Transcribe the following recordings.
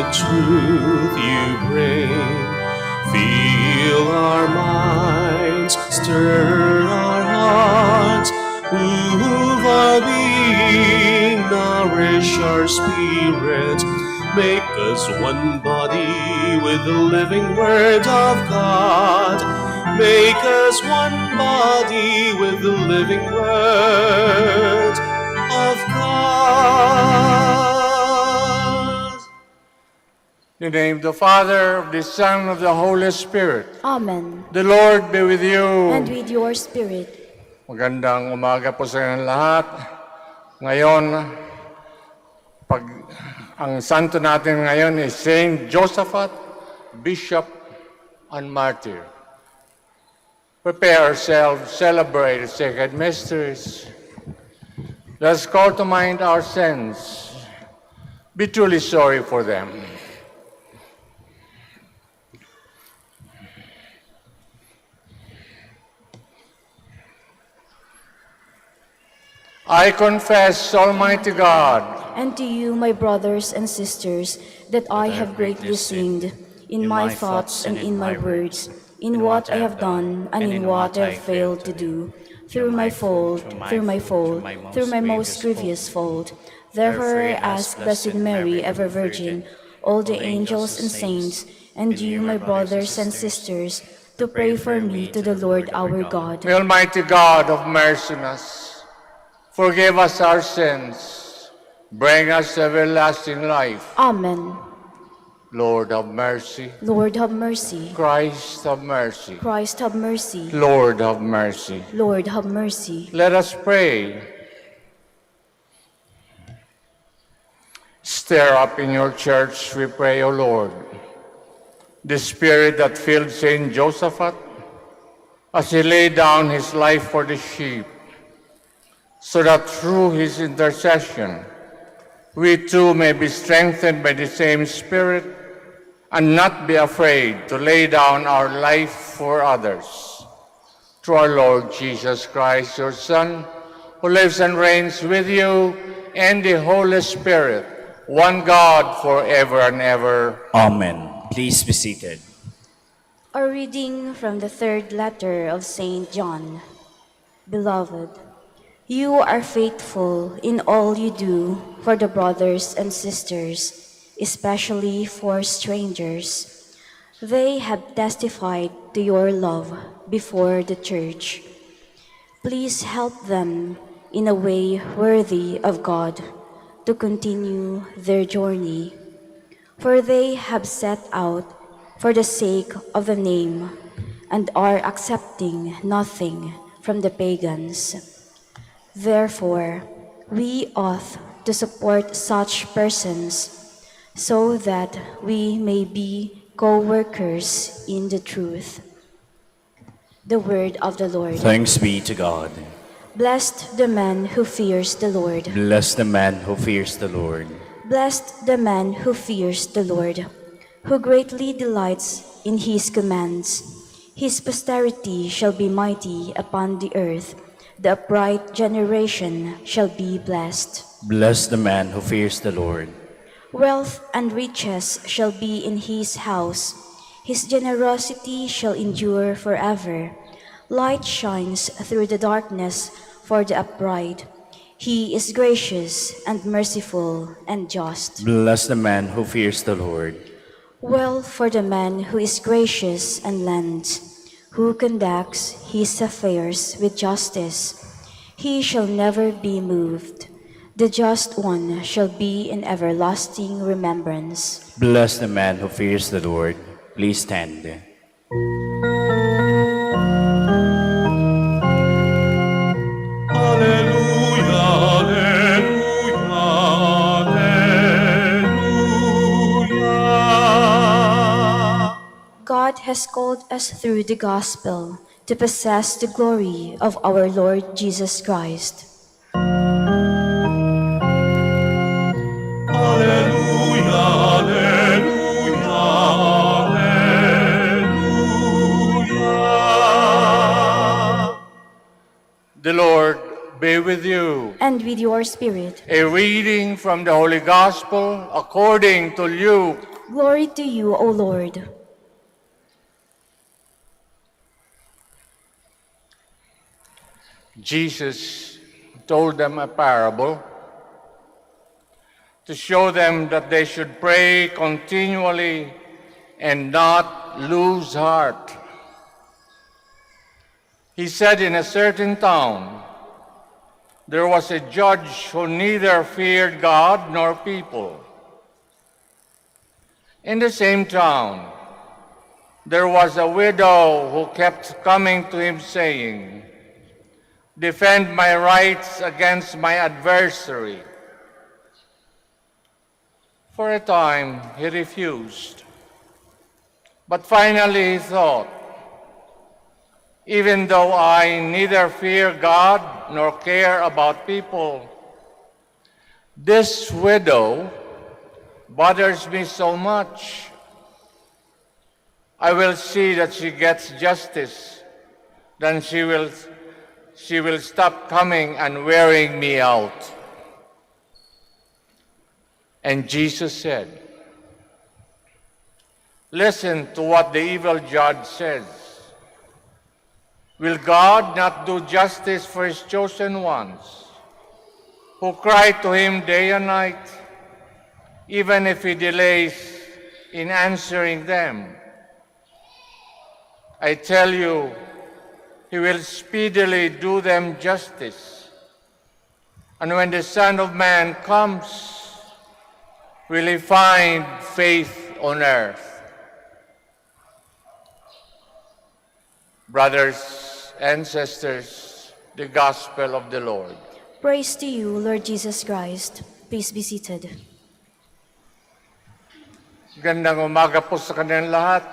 in truth you bring. Fill our minds, stir our hearts, move our being, nourish our spirits. Make us one body with the living Word of God. Make us one body with the living Word of God. In the name of the Father, of the Son, of the Holy Spirit. Amen. The Lord be with you. And with your spirit. Magandang umaga po sa inyong lahat. Ngayon, ang santo natin ngayon is Saint Josaphat, Bishop and Martyr. Prepare ourselves, celebrate the sacred mysteries. Let us call to mind our sins. Be truly sorry for them. I confess, Almighty God, And to you, my brothers and sisters, that I have greatly sinned in my thoughts and in my words, in what I have done and in what I have failed to do, through my most grievous fault. Therefore I ask Blessed Mary, ever Virgin, all the angels and saints, and you, my brothers and sisters, to pray for me to the Lord our God. may Almighty God of mercy on us, forgive us our sins, bring us to everlasting life. Amen. Lord have mercy. Lord have mercy. Christ have mercy. Christ have mercy. Lord have mercy. Lord have mercy. Let us pray. Stir up in your church, we pray, O Lord, the spirit that filled Saint Josaphat as he laid down his life for the sheep, so that through his intercession, we too may be strengthened by the same Spirit and not be afraid to lay down our life for others. Through our Lord Jesus Christ, your Son, who lives and reigns with you and the Holy Spirit, one God forever and ever. Amen. Please be seated. A reading from the third letter of St. John. Beloved, you are faithful in all you do for the brothers and sisters, especially for strangers. They have testified to your love before the Church. Please help them in a way worthy of God to continue their journey, for they have set out for the sake of the name and are accepting nothing from the pagans. Therefore, we ought to support such persons so that we may be co-workers in the truth. The word of the Lord. Thanks be to God. Blessed the man who fears the Lord. Bless the man who fears the Lord. Blessed the man who fears the Lord, who greatly delights in his commands. His posterity shall be mighty upon the earth. The upright generation shall be blessed. Bless the man who fears the Lord. Wealth and riches shall be in his house. His generosity shall endure forever. Light shines through the darkness for the upright. He is gracious and merciful and just. Bless the man who fears the Lord. Well for the man who is gracious and lends, who conducts his affairs with justice. He shall never be moved. The just one shall be in everlasting remembrance. Bless the man who fears the Lord. Please stand. Alleluia, alleluia, alleluia. God has called us through the gospel to possess the glory of our Lord Jesus Christ. Alleluia, alleluia, alleluia. The Lord be with you. And with your spirit. A reading from the Holy Gospel according to Luke. Glory to you, O Lord. Jesus told them a parable to show them that they should pray continually and not lose heart. He said, in a certain town, there was a judge who neither feared God nor people. In the same town, there was a widow who kept coming to him saying, "Defend my rights against my adversary." For a time, he refused. But finally he thought, "Even though I neither fear God nor care about people, this widow bothers me so much. I will see that she gets justice, then she will stop coming and wearing me out." And Jesus said, "Listen to what the evil judge says. Will God not do justice for his chosen ones, who cry to him day and night, even if he delays in answering them? I tell you, he will speedily do them justice. And when the Son of Man comes, will he find faith on earth?" Brothers and sisters, the Gospel of the Lord. Praise to you, Lord Jesus Christ. Please be seated. Gandang umaga po sa kanilang lahat.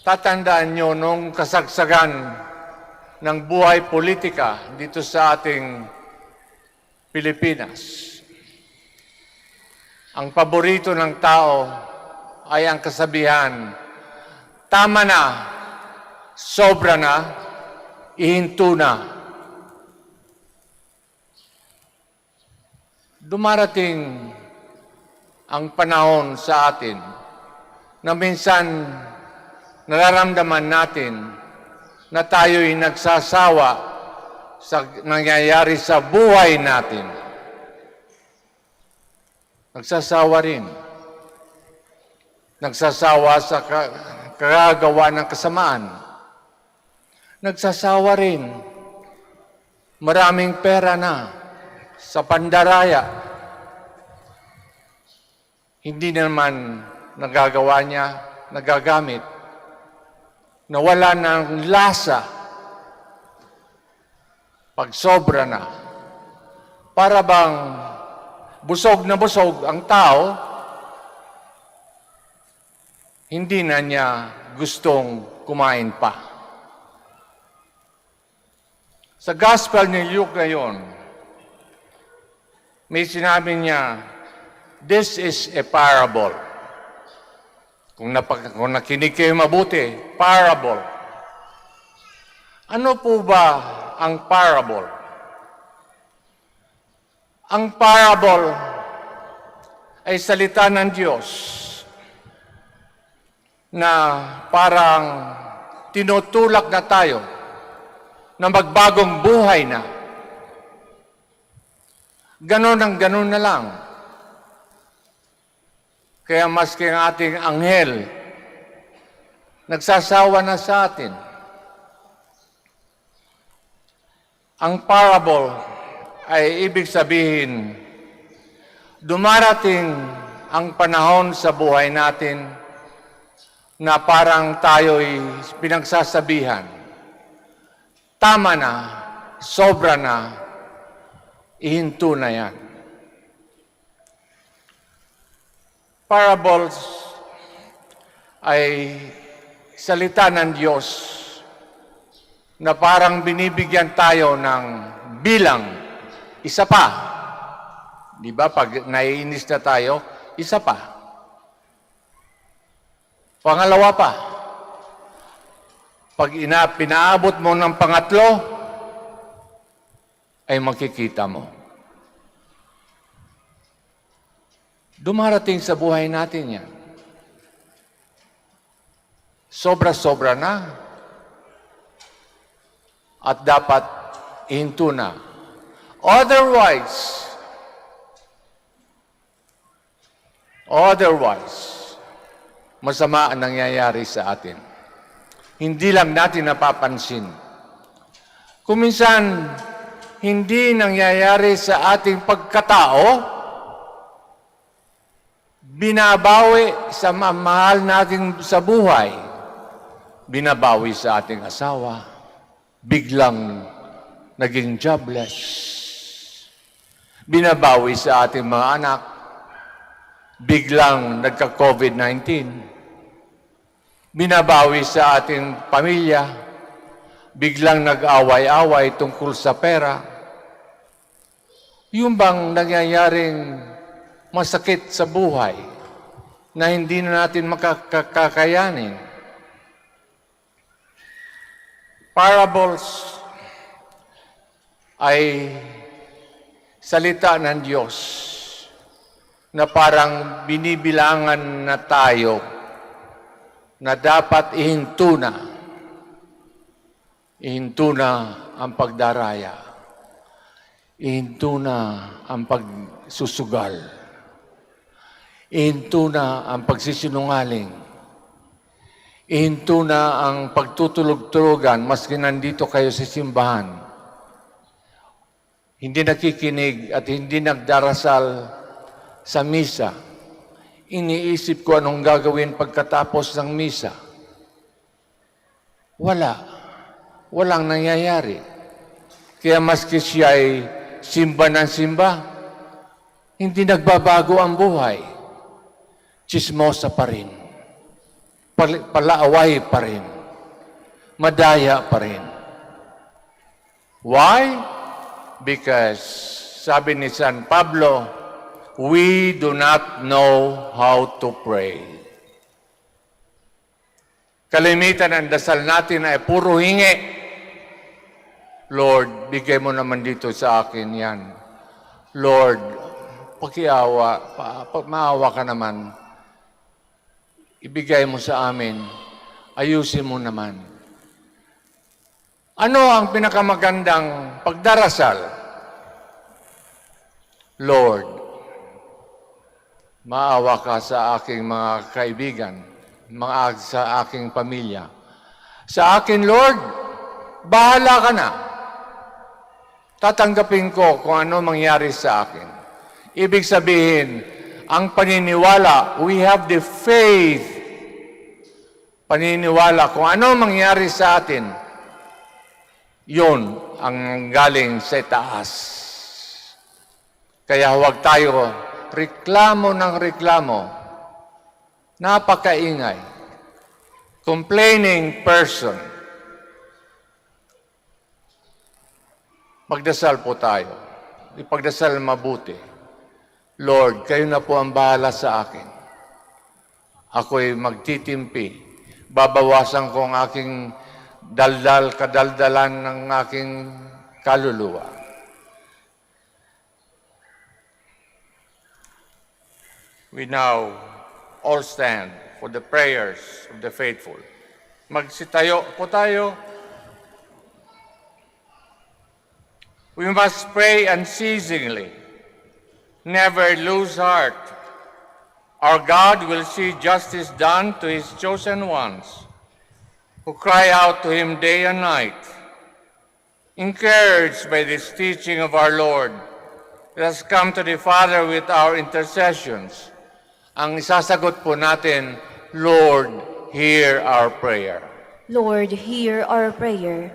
Tatandaan nyo nung kasagsagan ng buhay politika dito sa ating Pilipinas. Ang paborito ng tao ay ang kasabihan, "Tama na, sobra na, ihinto na." Dumarating ang panahon sa atin na minsan nararamdaman natin na tayo'y nagsasawa sa nangyayari sa buhay natin. Nagsasawa rin. Nagsasawa sa kagagawa ng kasamaan. Nagsasawa rin. Maraming pera na sa pandaraya. Hindi naman nagagawa niya, nagagamit. Nawala ng lasa. Pag sobra na. Para bang busog na busog ang tao, hindi na niya gustong kumain pa. Sa Gospel ni Luke ngayon, may sinabi niya, "This is a parable." Kung nakinig kayo mabuti, parable. Ano po ba ang parable? Ang parable ay salita ng Diyos na parang tinutulak na tayo na magbagong buhay na. Ganon ang ganon na lang. Kaya maski ang ating anghel, nagsasawa na sa atin. Ang parable ay ibig sabihin, dumarating ang panahon sa buhay natin na parang tayo'y pinagsasabihan, "Tama na, sobra na, ihinto na yan." Parables ay salita ng Diyos na parang binibigyan tayo ng bilang, isa pa. Di ba? Pag naiinis na tayo, isa pa. Pangalawa pa. Pag pinaabot mo ng pangatlo, ay makikita mo. Dumarating sa buhay natin yan. Sobra-sobra na. At dapat ihinto na. Otherwise, masama ang nangyayari sa atin. Hindi lang natin napapansin. Kung minsan, hindi nangyayari sa ating pagkatao, binabawi sa mahal natin sa buhay, binabawi sa ating asawa, biglang naging jobless, binabawi sa ating mga anak, biglang nagka-COVID-19, binabawi sa ating pamilya, biglang nag-away-away tungkol sa pera. Yung bang nangyayaring masakit sa buhay na hindi na natin makakakayanin. Parables ay salita ng Diyos na parang binibilangan na tayo na dapat ihinto na ang pagdaraya, ihinto na ang pagsusugal, ihinto na ang pagsisinungaling, ihinto na ang pagtutulog-tulugan maski nandito kayo sa simbahan. Hindi nakikinig at hindi nagdarasal sa misa. Iniisip ko anong gagawin pagkatapos ng misa. Walang nangyayari. Kaya maski siya ay simba ng simba, hindi nagbabago ang buhay. Chismosa pa rin. Palaaway pa rin. Madaya pa rin. Why? Because, sabi ni San Pablo, we do not know how to pray. Kalimitan ang dasal natin ay puro hingi. Lord, bigay mo naman dito sa akin yan. Lord, maawa ka naman. Ibigay mo sa amin. Ayusin mo naman. Ano ang pinakamagandang pagdarasal? Lord, maawa ka sa aking mga kaibigan, sa aking pamilya. Sa akin, Lord, bahala ka na. Tatanggapin ko kung ano mangyari sa akin. Ibig sabihin, ang paniniwala, we have the faith. Paniniwala kung ano mangyari sa atin, yun ang galing sa taas. Kaya huwag tayo reklamo ng reklamo. Napakaingay. Complaining person. Magdasal po tayo. Ipagdasal mabuti. Lord, kayo na po ang bahala sa akin. Ako'y magtitimpi. Babawasan ko ang aking kadaldalan ng aking kaluluwa. We now all stand for the prayers of the faithful. Magsitayo po tayo. We must pray unceasingly. Never lose heart. Our God will see justice done to His chosen ones, who cry out to Him day and night. Encouraged by this teaching of our Lord, let us come to the Father with our intercessions. Ang isasagot po natin, Lord, hear our prayer. Lord, hear our prayer,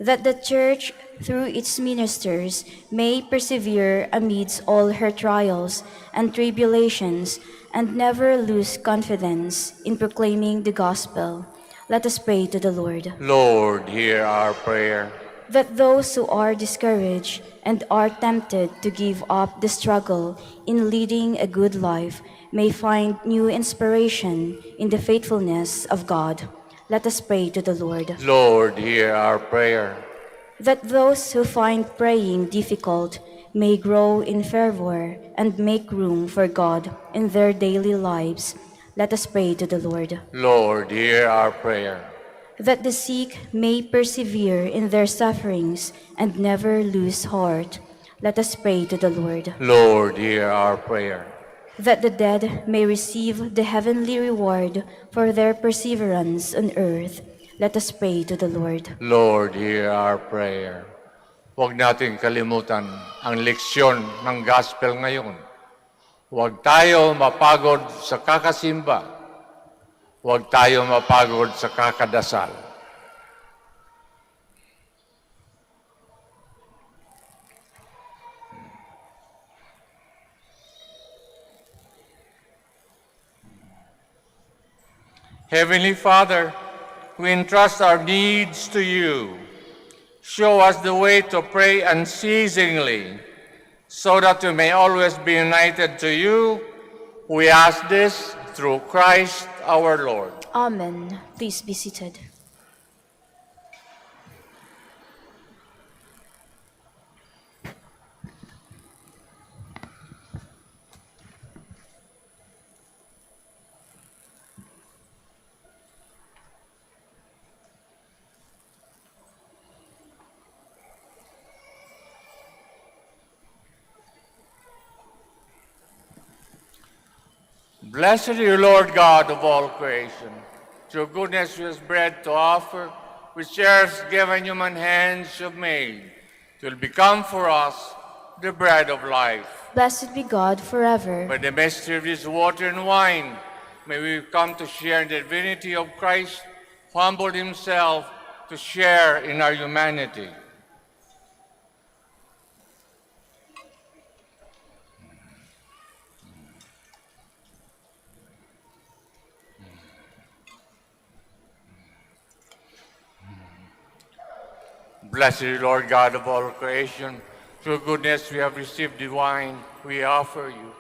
that the Church, through its ministers, may persevere amidst all her trials and tribulations, and never lose confidence in proclaiming the gospel. Let us pray to the Lord. Lord, hear our prayer. That those who are discouraged and are tempted to give up the struggle in leading a good life may find new inspiration in the faithfulness of God. Let us pray to the Lord. Lord, hear our prayer. That those who find praying difficult may grow in fervor and make room for God in their daily lives. Let us pray to the Lord. Lord, hear our prayer. That the sick may persevere in their sufferings and never lose heart. Let us pray to the Lord. Lord, hear our prayer. That the dead may receive the heavenly reward for their perseverance on earth. Let us pray to the Lord. Lord, hear our prayer. Huwag nating kalimutan ang leksyon ng gospel ngayon. Huwag tayo mapagod sa kakasimba. Huwag tayo mapagod sa kakadasal. Heavenly Father, we entrust our needs to you. Show us the way to pray unceasingly, so that we may always be united to you. We ask this through Christ our Lord. Amen. Please be seated. Blessed are you, Lord God of all creation. Through goodness you has bread to offer, which earth's given human hands have made. It will become for us the bread of life. Blessed be God forever. By the mystery of this water and wine, may we come to share in the divinity of Christ, who humbled himself to share in our humanity. Blessed is the Lord God of all creation. Through goodness we have received the wine we offer you.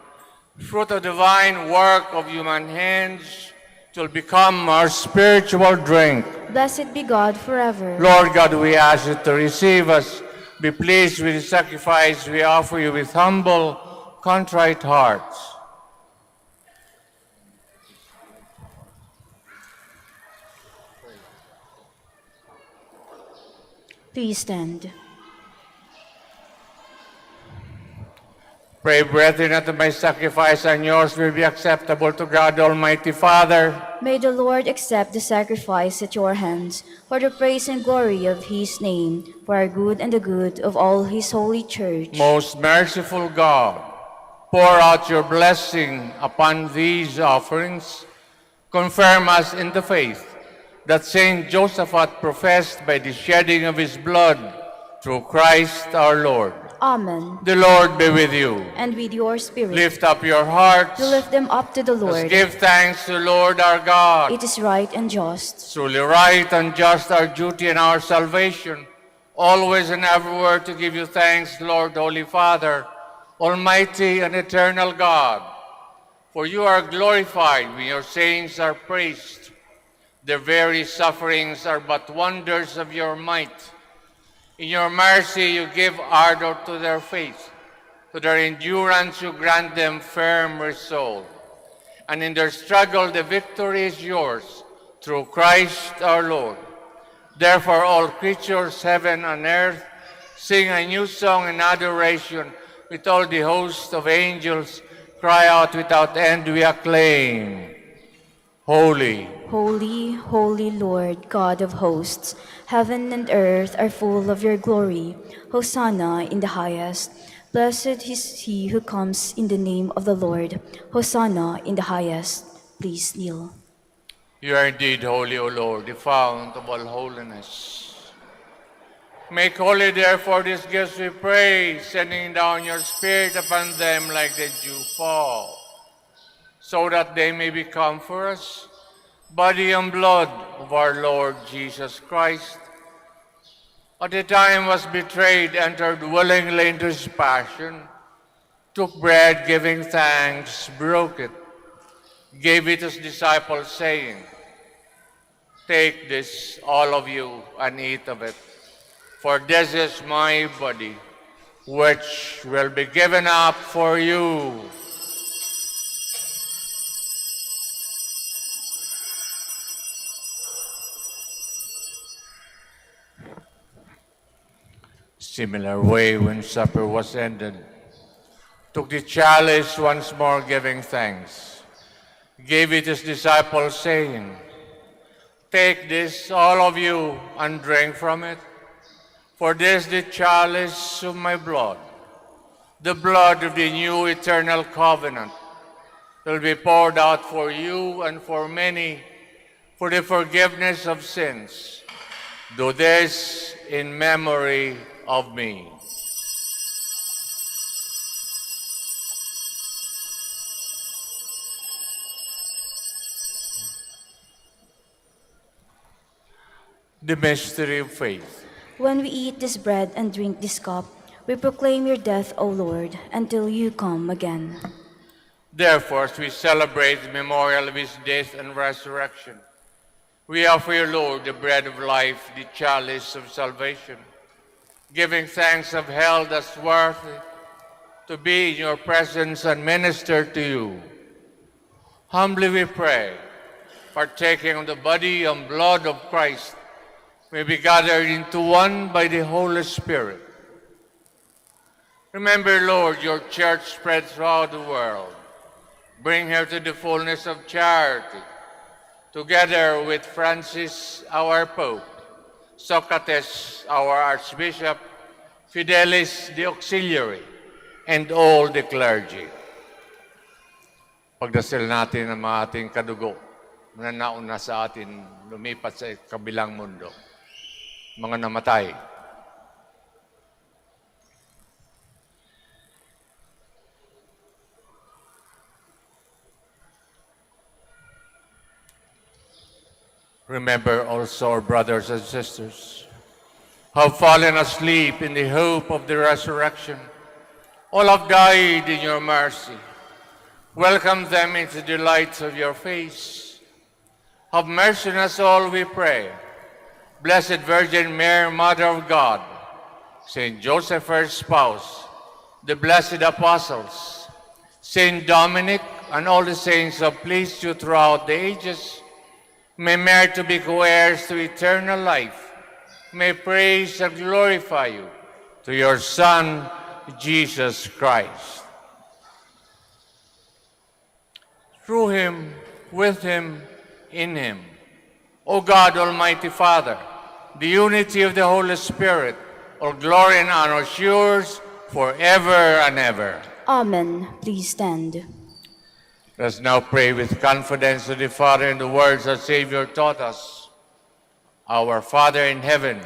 Fruit of the divine work of human hands, it will become our spiritual drink. Blessed be God forever. Lord God, we ask you to receive us. Be pleased with the sacrifice we offer you with humble, contrite hearts. Please stand. Pray, brethren, that my sacrifice and yours will be acceptable to God Almighty Father. May the Lord accept the sacrifice at your hands for the praise and glory of his name, for our good and the good of all his holy church. Most merciful God, pour out your blessing upon these offerings. Confirm us in the faith that Saint Josaphat professed by the shedding of his blood through Christ our Lord. Amen. The Lord be with you. And with your spirit. Lift up your hearts. To lift them up to the Lord. Let's give thanks to the Lord our God. It is right and just. Truly right and just our duty and our salvation, always and everywhere to give you thanks, Lord, Holy Father, Almighty and eternal God. For you are glorified when your saints are praised. Their very sufferings are but wonders of your might. In your mercy you give ardor to their faith. To their endurance you grant them firm resolve. And in their struggle the victory is yours, through Christ our Lord. Therefore all creatures, heaven and earth, sing a new song in adoration. With all the host of angels, cry out without end, we acclaim. Holy, holy, holy Lord, God of hosts, heaven and earth are full of your glory. Hosanna in the highest. Blessed is he who comes in the name of the Lord. Hosanna in the highest. Please kneel. You are indeed holy, O Lord, the fount of all holiness. Make holy, therefore, these gifts, we pray, sending down your Spirit upon them like the dew fall, so that they may become for us body and blood of our Lord Jesus Christ. At the time was betrayed, entered willingly into his passion, took bread, giving thanks, broke it, gave it to his disciples, saying, "Take this, all of you, and eat of it, for this is my body, which will be given up for you. Similar way, when supper was ended, took the chalice once more, giving thanks, gave it to his disciples, saying, "Take this, all of you, and drink from it, for this is the chalice of my blood, the blood of the new eternal covenant, that will be poured out for you and for many for the forgiveness of sins. Do this in memory of me." The mystery of faith. When we eat this bread and drink this cup, we proclaim your death, O Lord, until you come again. Therefore, as we celebrate the memorial of his death and resurrection, we offer you, Lord, the bread of life, the chalice of salvation, giving thanks of held us worthy to be in your presence and minister to you. Humbly we pray, partaking of the body and blood of Christ, may be gathered into one by the Holy Spirit. Remember, Lord, your church spread throughout the world. Bring her to the fullness of charity, together with Francis, our Pope, Socrates, our Archbishop, Fidelis, the Auxiliary, and all the clergy. Pagdasal natin ang mga ating kadugo na nauna sa atin lumipat sa kabilang mundo, mga namatay. Remember also our brothers and sisters who have fallen asleep in the hope of the resurrection. All have died in your mercy. Welcome them into the light of your face. Have mercy on us all, we pray. Blessed Virgin Mary, Mother of God, Saint Josaphat, spouse, the blessed apostles, Saint Dominic, and all the saints who have pleased you throughout the ages, may merit to be co-heirs to eternal life. May praise and glorify you to your Son, Jesus Christ. Through him, with him, in him. O God, Almighty Father, the unity of the Holy Spirit, all glory and honor is yours forever and ever. Amen. Please stand. Let us now pray with confidence to the Father in the words our Savior taught us. Our Father in heaven,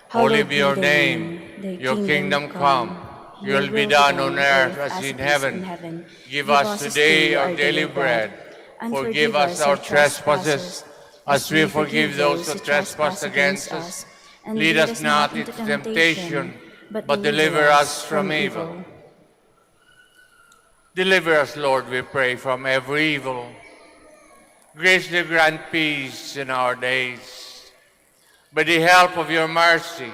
holy be your name. Your kingdom come. Your will be done on earth as in heaven. Give us today our daily bread. Forgive us our trespasses, as we forgive those who trespass against us. Lead us not into temptation, but deliver us from evil. Deliver us, Lord, we pray, from every evil. Graciously grant peace in our days. By the help of your mercy,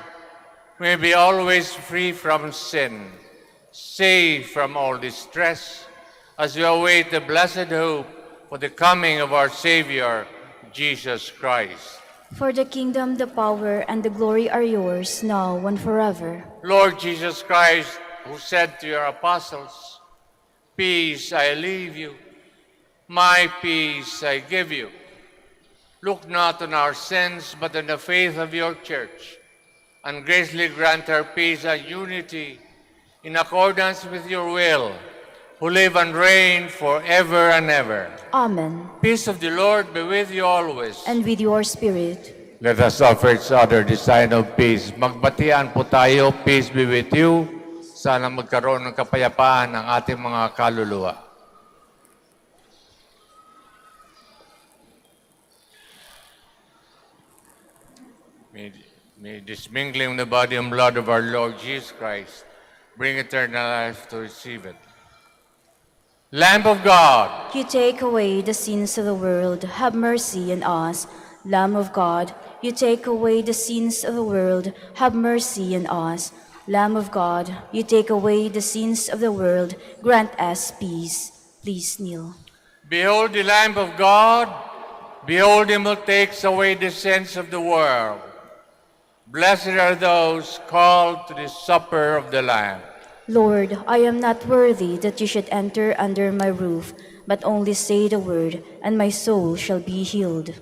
may be always free from sin, safe from all distress, as we await the blessed hope for the coming of our Savior, Jesus Christ. For the kingdom, the power, and the glory are yours, now and forever. Lord Jesus Christ, who said to your apostles, "Peace I leave you, my peace I give you." Look not on our sins, but on the faith of your church, and graciously grant her peace and unity in accordance with your will, who live and reign forever and ever. Amen. Peace of the Lord be with you always. And with your spirit. Let us offer each other the sign of peace. Magbatian po tayo, peace be with you. Sana magkaroon ng kapayapaan ang ating mga kaluluwa. May this mingling of the body and blood of our Lord Jesus Christ bring eternal life to receive it. Lamb of God, You take away the sins of the world, have mercy on us. Lamb of God, you take away the sins of the world, have mercy on us. Lamb of God, you take away the sins of the world, grant us peace. Please kneel. Behold the Lamb of God. Behold him who takes away the sins of the world. Blessed are those called to the supper of the Lamb. Lord, I am not worthy that you should enter under my roof, but only say the word, and my soul shall be healed.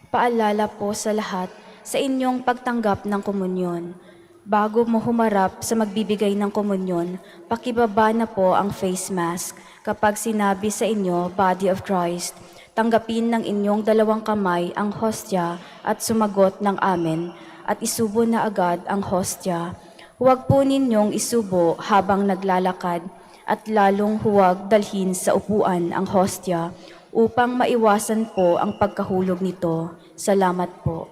Paalala po sa lahat sa inyong pagtanggap ng komunyon. Bago mo humarap sa magbibigay ng komunyon, pakibaba na po ang face mask. Kapag sinabi sa inyo, Body of Christ, tanggapin ng inyong dalawang kamay ang hostya at sumagot ng amen at isubo na agad ang hostya. Huwag po ninyong isubo habang naglalakad at lalong huwag dalhin sa upuan ang hostya upang maiwasan po ang pagkahulog nito. Salamat po.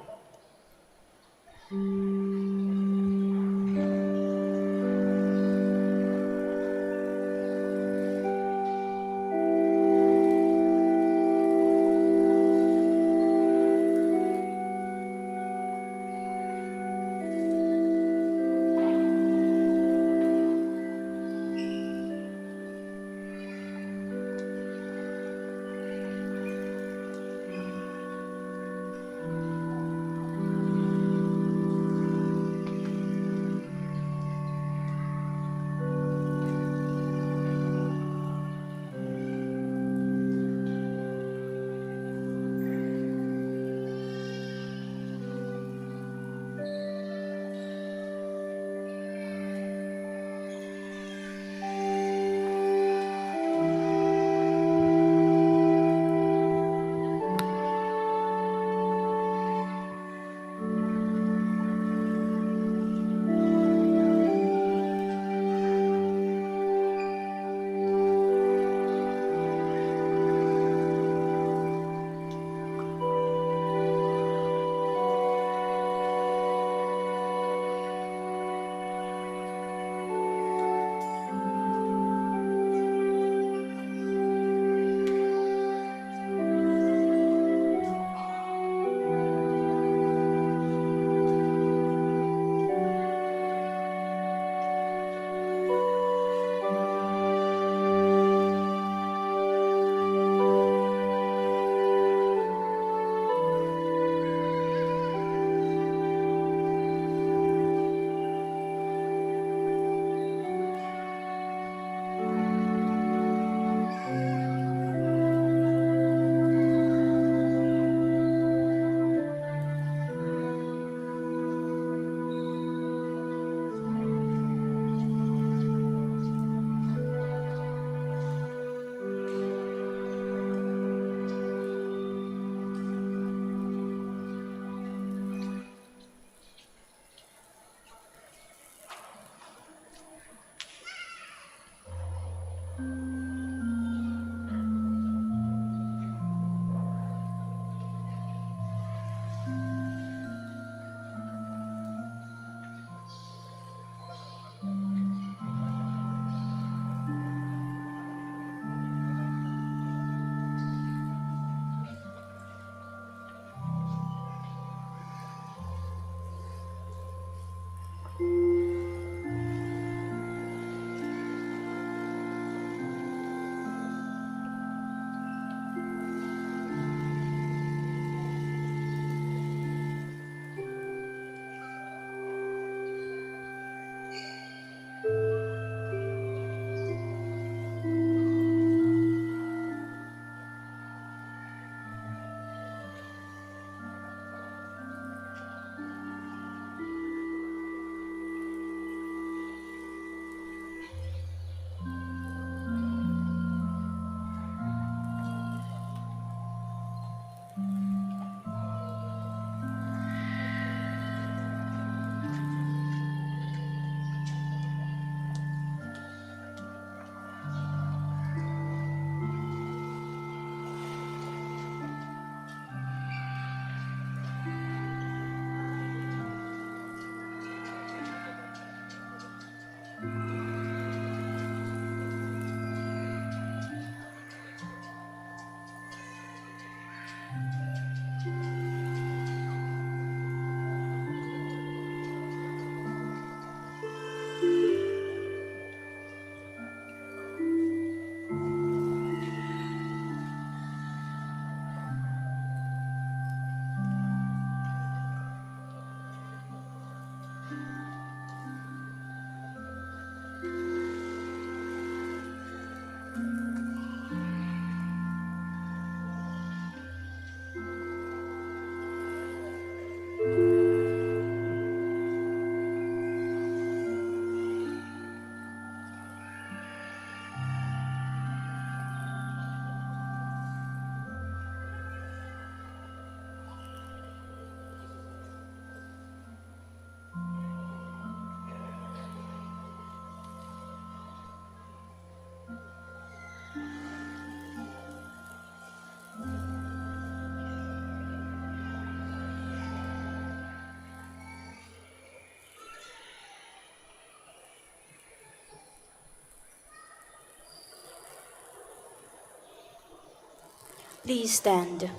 Please stand.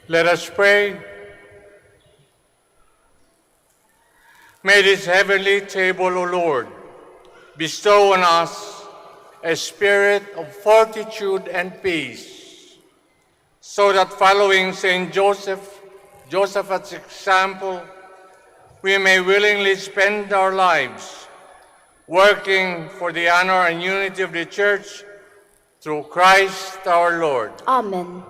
Let us pray. May this heavenly table, O Lord, bestow on us a spirit of fortitude and peace, so that following Saint Josaphat's example, we may willingly spend our lives working for the honor and unity of the Church through Christ our Lord. Amen.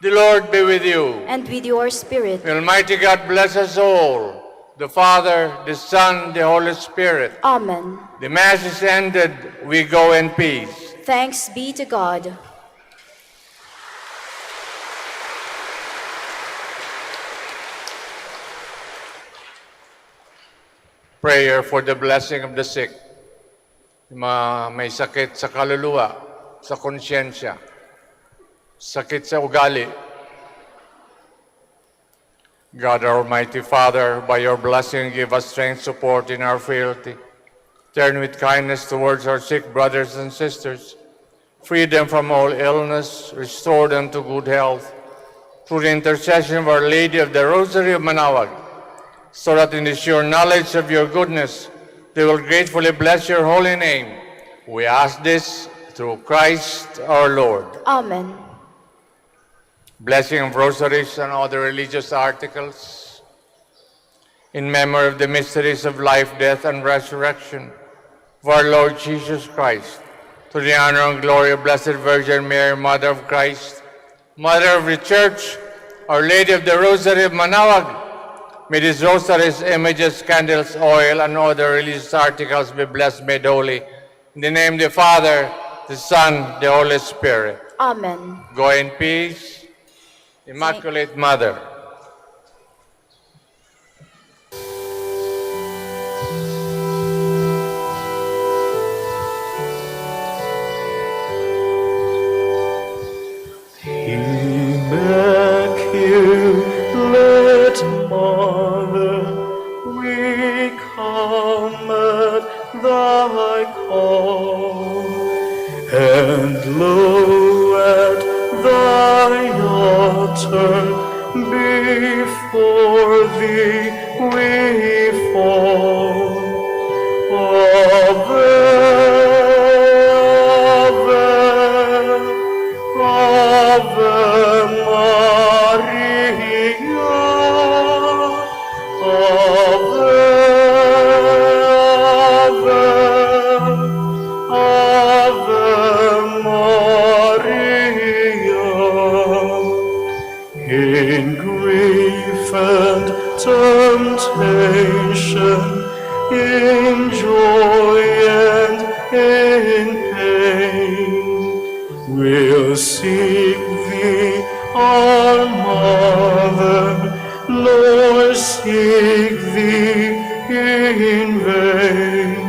The Lord be with you. And with your spirit. May Almighty God bless us all, the Father, the Son, the Holy Spirit. Amen. The Mass is ended. We go in peace. Thanks be to God. Prayer for the blessing of the sick. May sakit sa kaluluwa, sa konsyensya, sakit sa ugali. God, our Almighty Father, by your blessing, give us strength, support in our frailty. Turn with kindness towards our sick brothers and sisters. Free them from all illness, restore them to good health. Through the intercession of Our Lady of the Rosary of Manaoag, so that in the sure knowledge of your goodness, they will gratefully bless your holy name. We ask this through Christ our Lord. Amen. Blessing of rosaries and other religious articles. In memory of the mysteries of life, death, and resurrection of our Lord Jesus Christ, to the honor and glory of Blessed Virgin Mary, Mother of Christ, Mother of the Church, Our Lady of the Rosary of Manaoag, may these rosaries, images, candles, oil, and other religious articles be blessed, made holy. In the name of the Father, the Son, the Holy Spirit. Amen. Go in peace. Immaculate Mother. Immaculate Mother, we come at thy call, and lo, at thy altar before thee we fall. Ave, Ave, Ave Maria. Ave, Ave, Ave Maria. In grief and temptation, in joy and in pain, we'll seek thee, our Mother, nor seek thee in vain.